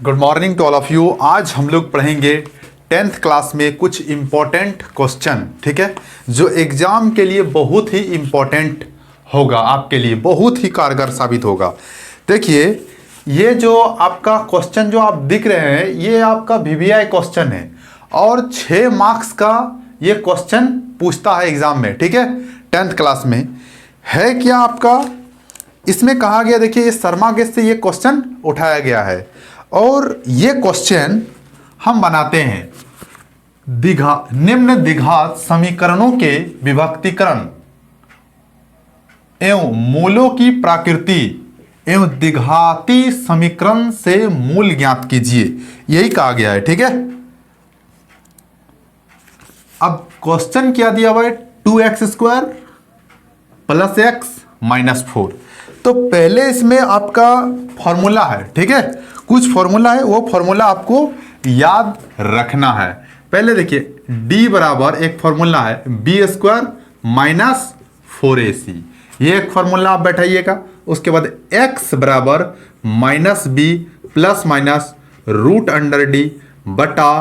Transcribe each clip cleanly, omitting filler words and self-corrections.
Good morning to all of you. आज हम लोग पढ़ेंगे 10th क्लास में कुछ इम्पोर्टेंट क्वेश्चन, ठीक है, जो एग्ज़ाम के लिए बहुत ही इम्पोर्टेंट होगा, आपके लिए बहुत ही कारगर साबित होगा। देखिए, ये जो आपका क्वेश्चन जो आप दिख रहे हैं, ये आपका वीवीआई क्वेश्चन है और 6 मार्क्स का ये क्वेश्चन पूछता है एग्ज़ाम में, ठीक है। 10th क्लास में है क्या आपका, इसमें कहा गया, देखिए ये शर्मा गेस्ट से ये क्वेश्चन उठाया गया है और ये क्वेश्चन हम बनाते हैं निम्न द्विघात समीकरणों के विभक्तीकरण एवं मूलों की प्रकृति एवं द्विघाती समीकरण से मूल ज्ञात कीजिए, यही कहा गया है, ठीक है। अब क्वेश्चन क्या दिया हुआ है, 2x² प्लस x माइनस 4। तो पहले इसमें आपका फॉर्मूला है, ठीक है, कुछ फॉर्मूला है, वो फॉर्मूला आपको याद रखना है। पहले देखिए d बराबर एक फॉर्मूला है b² माइनस 4ac, ये एक फॉर्मूला आप बैठाइएगा। उसके बाद x बराबर minus b plus minus √d बटा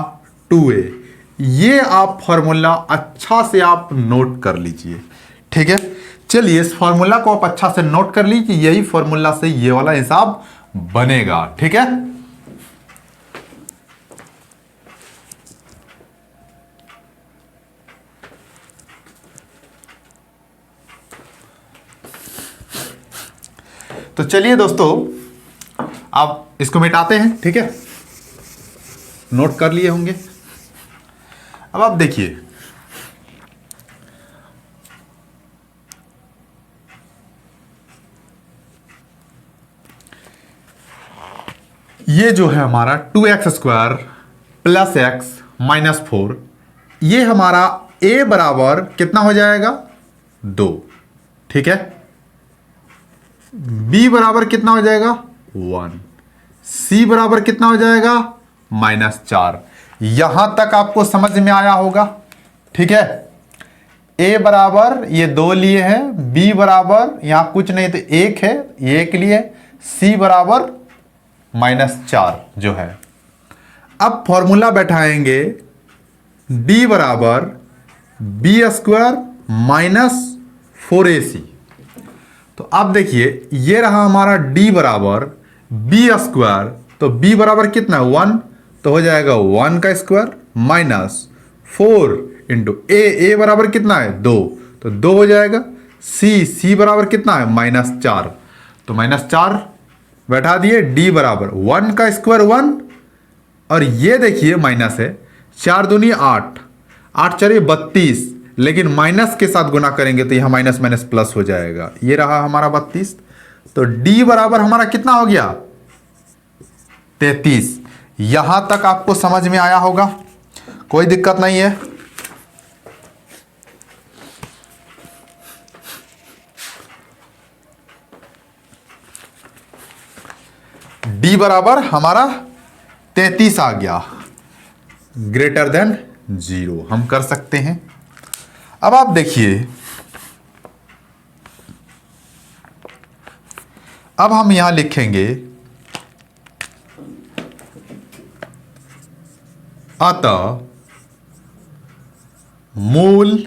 2a, ये आप फॉर्मूला अच्छा से आप नोट कर लीजिए, ठीक है। चलिए इस फॉर्मूला को आप अच्छा से नोट कर लीजिए, यही फॉर्मूला से ये वाला हिसाब बनेगा, ठीक है। तो चलिए दोस्तों, आप इसको मिटाते हैं, ठीक है, नोट कर लिए होंगे। अब आप देखिए, ये जो है हमारा 2x² प्लस x माइनस 4, ये हमारा a बराबर कितना हो जाएगा 2, ठीक है। b बराबर कितना हो जाएगा 1, c बराबर कितना हो जाएगा -4। यहां तक आपको समझ में आया होगा, ठीक है। a बराबर ये 2 लिए हैं, b बराबर यहां कुछ नहीं तो 1 है, ये 1 लिए, c बराबर -4 जो है। अब फॉर्मूला बैठाएंगे d बराबर b² माइनस 4ac। तो अब देखिए ये रहा हमारा d बराबर b², तो b बराबर कितना है 1, तो हो जाएगा 1 का स्क्वायर माइनस 4 इंटू a बराबर कितना है 2, तो 2 हो जाएगा। c बराबर कितना है -4, तो -4 बैठा दिए। d बराबर 1 का स्क्वायर 1, और ये देखिए माइनस है, 4 दूनी 8, 8 4 32, लेकिन माइनस के साथ गुना करेंगे तो यहां माइनस माइनस प्लस हो जाएगा, ये रहा हमारा 32। तो d बराबर हमारा कितना हो गया 33। यहां तक आपको समझ में आया होगा, कोई दिक्कत नहीं है। d बराबर हमारा 33 आ गया, ग्रेटर देन 0 हम कर सकते हैं। अब आप देखिए, अब हम यहां लिखेंगे अतः मूल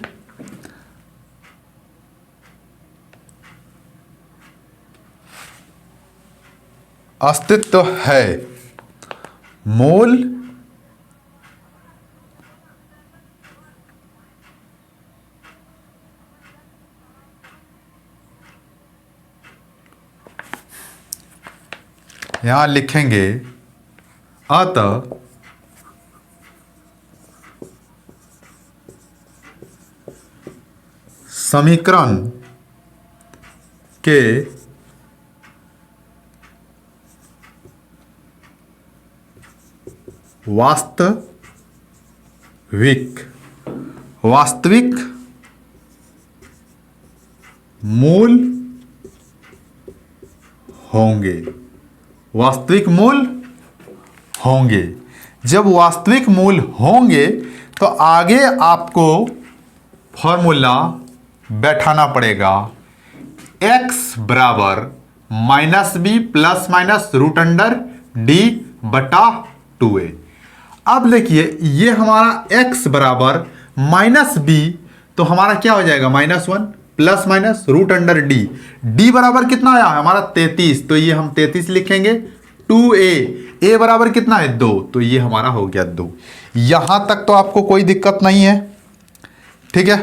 अस्तित्व है, मूल यहां लिखेंगे अतः समीकरण के वास्तविक मूल होंगे, वास्तविक मूल होंगे। जब वास्तविक मूल होंगे तो आगे आपको फॉर्मूला बैठाना पड़ेगा, x बराबर -b प्लस माइनस √d बटा 2a। अब देखिए ये हमारा x बराबर माइनस बी, तो हमारा क्या हो जाएगा -1 plus minus root under d. D बराबर कितना आया हमारा 33, तो ये हम 33 लिखेंगे 2a। a बराबर कितना है 2, तो ये हमारा हो गया 2। यहां तक तो आपको कोई दिक्कत नहीं है, ठीक है।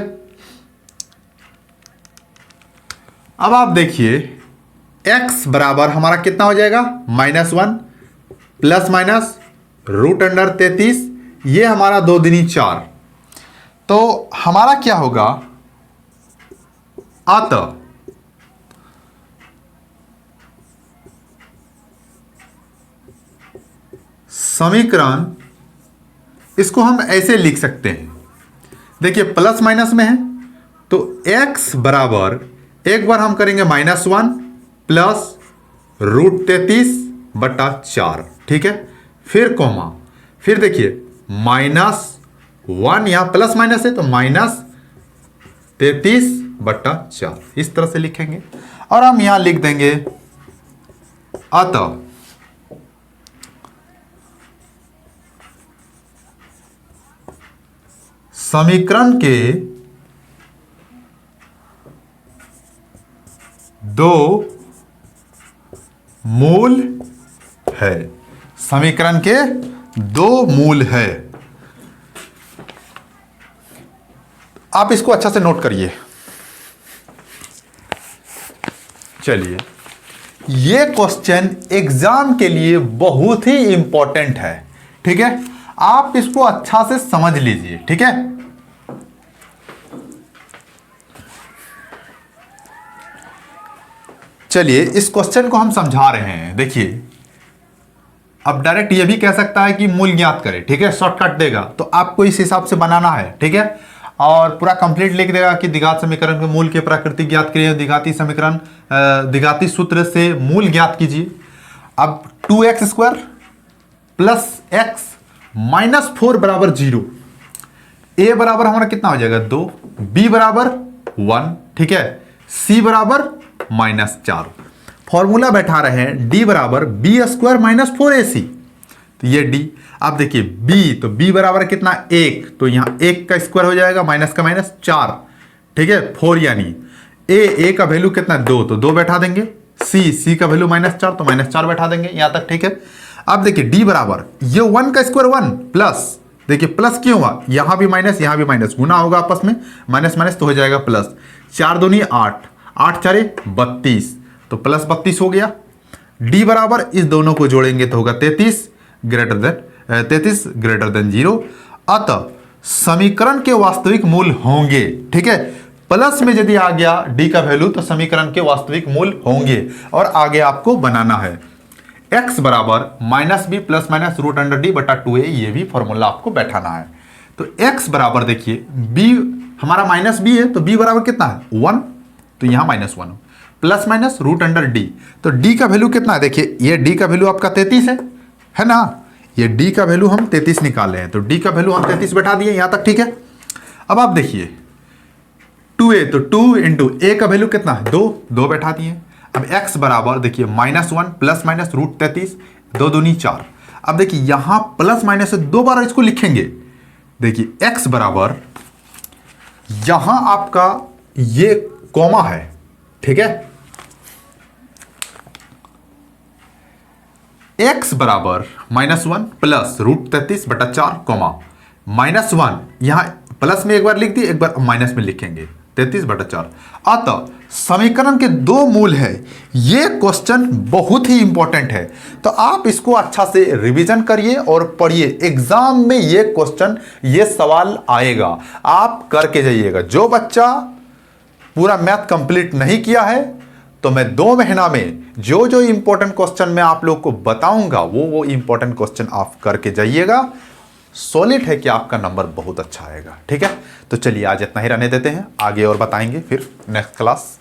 अब आप देखिए x बराबर हमारा कितना हो जाएगा -1 प्लस माइनस रूट अंडर 33, ये हमारा 2 दूनी 4, तो हमारा क्या होगा अतः समीकरण, इसको हम ऐसे लिख सकते हैं, देखिए प्लस माइनस में है तो x बराबर एक बार हम करेंगे -1 प्लस रूट 33 बटा 4, ठीक है। फिर कोमा, फिर देखिए -1, यहां प्लस माइनस है तो -33 बटा 4, इस तरह से लिखेंगे। और हम यहां लिख देंगे अतः समीकरण के 2 मूल है, समीकरण के 2 मूल है। आप इसको अच्छा से नोट करिए। चलिए, ये क्वेश्चन एग्जाम के लिए बहुत ही इंपॉर्टेंट है, ठीक है। आप इसको अच्छा से समझ लीजिए, ठीक है। चलिए इस क्वेश्चन को हम समझा रहे हैं। देखिए अब डायरेक्ट ये भी कह सकता है कि मूल ज्ञात करें, ठीक है, शॉर्टकट देगा, तो आपको इस हिसाब से बनाना है, ठीक है। और पूरा कंप्लीट लिख देगा कि द्विघात समीकरण के मूल के प्रकृति ज्ञात करिए, द्विघाती समीकरण द्विघाती सूत्र से मूल ज्ञात कीजिए। अब 2x² प्लस x -4 बराबर 0, a बराबर हमारा कितना हो जाएगा 2, b बराबर 1, ठीक है, c बराबर -4। फॉर्मूला बैठा रहे हैं d बराबर b² -4ac, तो ये d। आप देखिए b, तो b बराबर कितना 1, तो यहां 1 का स्क्वायर हो जाएगा, माइनस का माइनस 4, ठीक है, 4 यानी a का वैल्यू कितना 2, तो 2 बैठा देंगे, c का वैल्यू -4, तो -4 बैठा देंगे यहां तक, ठीक है। अब देखिए d बराबर ये 1 का स्क्वायर 1 प्लस, देखिए प्लस क्यों हुआ, यहां भी माइनस यहां भी माइनस, गुना होगा आपस में, माइनस माइनस तो हो जाएगा प्लस, 4 दूनी 8, 8 4 32, तो प्लस 32 हो गया। d बराबर इस दोनों को जोड़ेंगे तो होगा 33 ग्रेटर देन 0। अतः समीकरण के वास्तविक मूल होंगे, ठीक है। प्लस में यदि आ गया d का वैल्यू तो समीकरण के वास्तविक मूल होंगे। और आगे आपको बनाना है x बराबर -b plus minus root under d बटा 2a, ये भी फॉर्मूला आपको बैठाना है। तो x बराबर देखिए b हमारा -b है, तो b बराबर कितना है 1, तो यहां -1 plus minus root under d, तो d का वैल्यू कितना है, देखिए ये d का वैल्यू आपका 33 है ना, ये d का वैल्यू हम 33 निकाले हैं, तो d का वैल्यू हम 33 बैठा दिए यहां तक, ठीक है। अब आप देखिए 2a, तो 2 इंटू a का वैल्यू कितना है 2, 2 बैठा दिए। अब x बराबर देखिए -1 प्लस माइनस रूट 33, 2 दूनी 4। अब देखिए यहां प्लस माइनस से 2 बार इसको लिखेंगे, देखिए x बराबर यहां आपका ये कॉमा है, ठीक है, x बराबर -1 प्लस रूट 33 बटा 4 कॉमा -1, यहां प्लस में एक बार लिख दिए, एक बार माइनस में लिखेंगे 33 बटा 4। अतः समीकरण के 2 मूल है। ये क्वेश्चन बहुत ही इंपॉर्टेंट है, तो आप इसको अच्छा से रिवीजन करिए और पढ़िए। एग्जाम में ये क्वेश्चन, ये सवाल आएगा, आप करके जाइएगा। जो बच्चा पूरा मैथ कंप्लीट नहीं किया है, तो मैं 2 महीना में जो जो इंपॉर्टेंट क्वेश्चन मैं आप लोग को बताऊंगा, वो इंपॉर्टेंट क्वेश्चन आप करके जाइएगा। सॉलिड है कि आपका नंबर बहुत अच्छा आएगा, ठीक है। तो चलिए आज इतना ही रहने देते हैं, आगे और बताएंगे फिर नेक्स्ट क्लास।